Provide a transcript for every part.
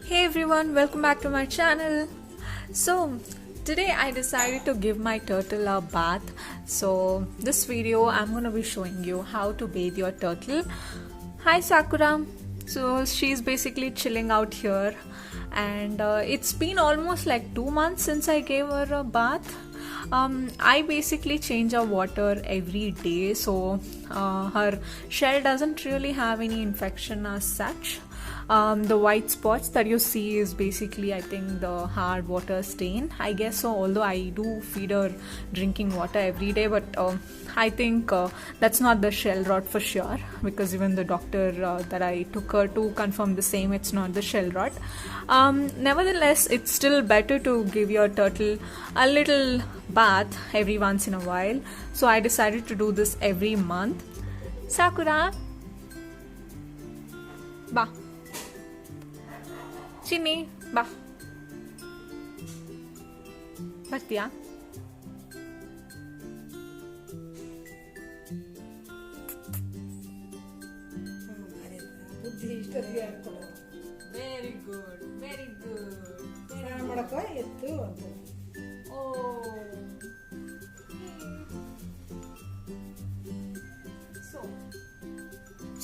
Hey everyone, welcome back to my channel. So today I decided to give my turtle a bath. So this video I'm gonna be showing you how to bathe your turtle. Hi Sakura. So she's basically chilling out here, and it's been almost like 2 months since I gave her a bath. I basically change her water every day, so her shell doesn't really have any infection as such. The white spots that you see is basically, I think, the hard water stain, I guess so, although I do feed her drinking water every day, but I think that's not the shell rot for sure, because even the doctor that I took her to confirmed the same, it's not the shell rot. Nevertheless, it's still better to give your turtle a little bath every once in a while, so I decided to do this every month. Sakura, ba. ಚಿನ್ನಿ ಬಾ ಬರ್ತೀಯಾ? Very good very good ಮಾಡಕ ಎತ್ತು ಅಂತ. ಓ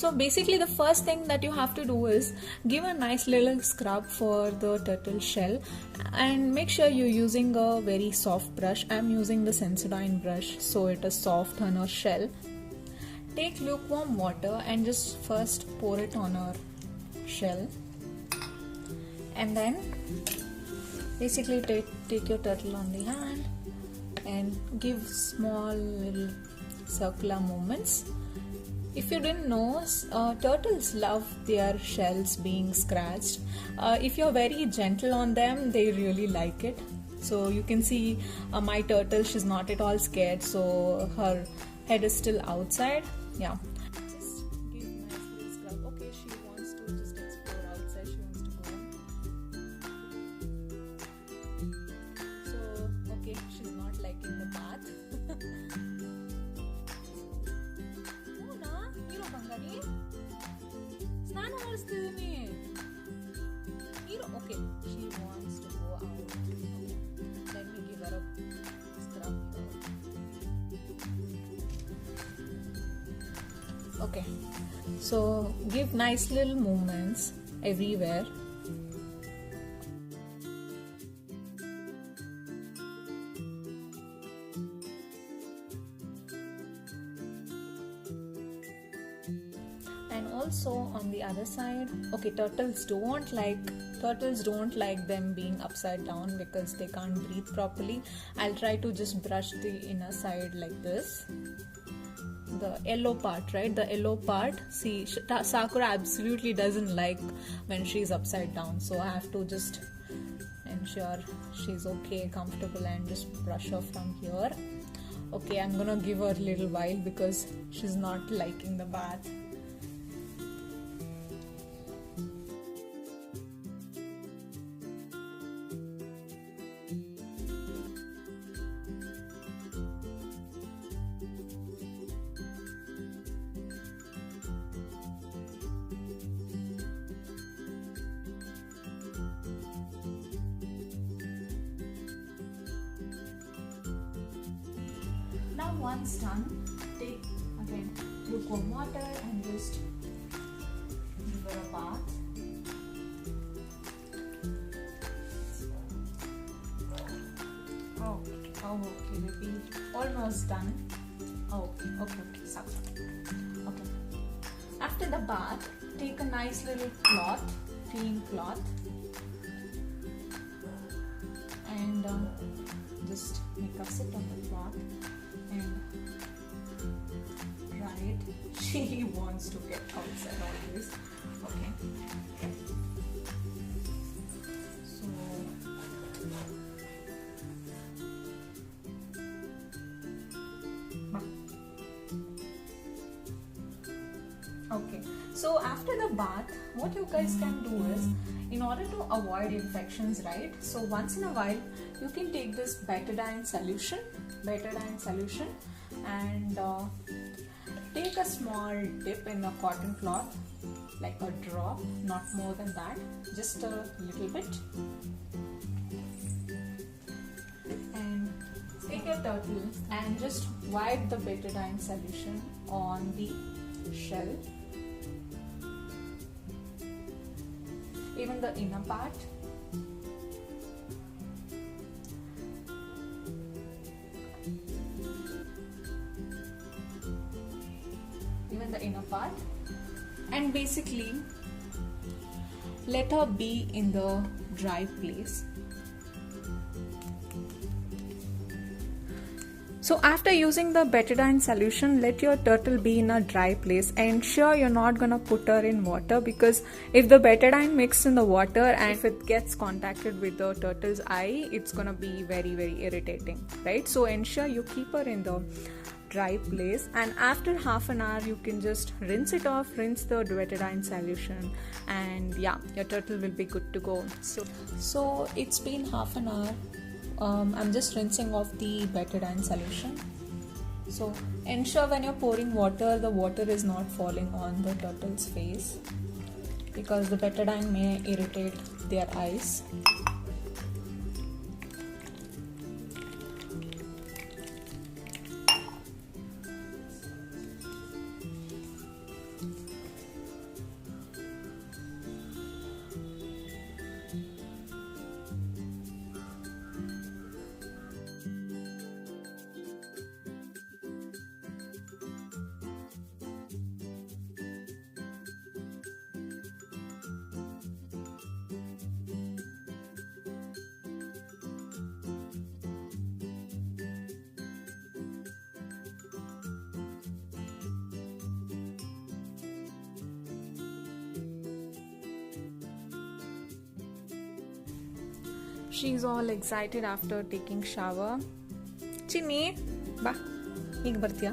So basically the first thing that you have to do is give a nice little scrub for the turtle shell, and make sure you're using a very soft brush. I'm using the Sensodyne brush, so it is soft on her shell. Take lukewarm water and just first pour it on her shell, and then basically take your turtle on the hand and give small little circular movements. If you didn't know, turtles love their shells being scratched. If you're very gentle on them, they really like it. So you can see my turtle, she's not at all scared, so her head is still outside. Yeah. Just give a nice little scrub. Okay, she wants to just explore outside, she wants to go. So, okay, she's not liking the bath. Okay, she wants to go out. Let me give her a scrub here. Okay, so give nice little movements everywhere. And also on the other side, okay, turtles don't like them being upside down because they can't breathe properly. I'll try to just brush the inner side like this, the yellow part, right? The yellow part. See, Sakura absolutely doesn't like when she's upside down, so I have to just ensure she's okay, comfortable, and just brush her from here. Okay, I'm gonna give her a little while because she's not liking the bath. Now once done, take again lukewarm water and just give her a bath. Oh, okay, baby, almost done. Oh, okay, stop. Okay. After the bath, take a nice little cloth, clean cloth, and just make her sit on the cloth and dry it. She wants to get outside always. Okay. So okay. So after the bath, what you guys can do is, in order to avoid infections, right? So once in a while, you can take this betadine solution, and take a small dip in a cotton cloth, like a drop, not more than that, just a little bit. And take your turtle and just wipe the betadine solution on the shell, even the inner part. And basically let her be in the dry place. So after using the betadine solution, let your turtle be in a dry place. Ensure you're not gonna put her in water, because if the betadine mixes in the water and if it gets contacted with the turtle's eye, it's gonna be very, very irritating, right? So ensure you keep her in the dry place, and after half an hour you can just rinse it off, rinse the betadine solution, and yeah, your turtle will be good to go. So it's been half an hour. I'm just rinsing off the betadine solution. So ensure when you're pouring water, the water is not falling on the turtle's face, because the betadine may irritate their eyes. She's all excited after taking shower. Chinny, ba, ಈಗ ಬರ್ತೀಯಾ?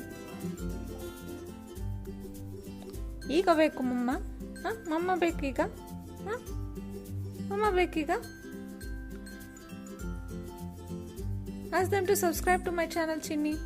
ಈಗ ಬೇಕು ಮಮ್ಮ? ಮಮ್ಮ ಬೇಕೀಗ? ಮಮ್ಮ ಬೇಕೀಗ? Ask them to subscribe to my channel, Chinny.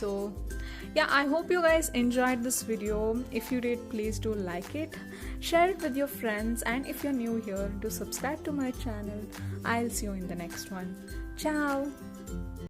So yeah, I hope you guys enjoyed this video. If you did, please do like it, share it with your friends, and if you're new here, do subscribe to my channel. I'll see you in the next one. Ciao.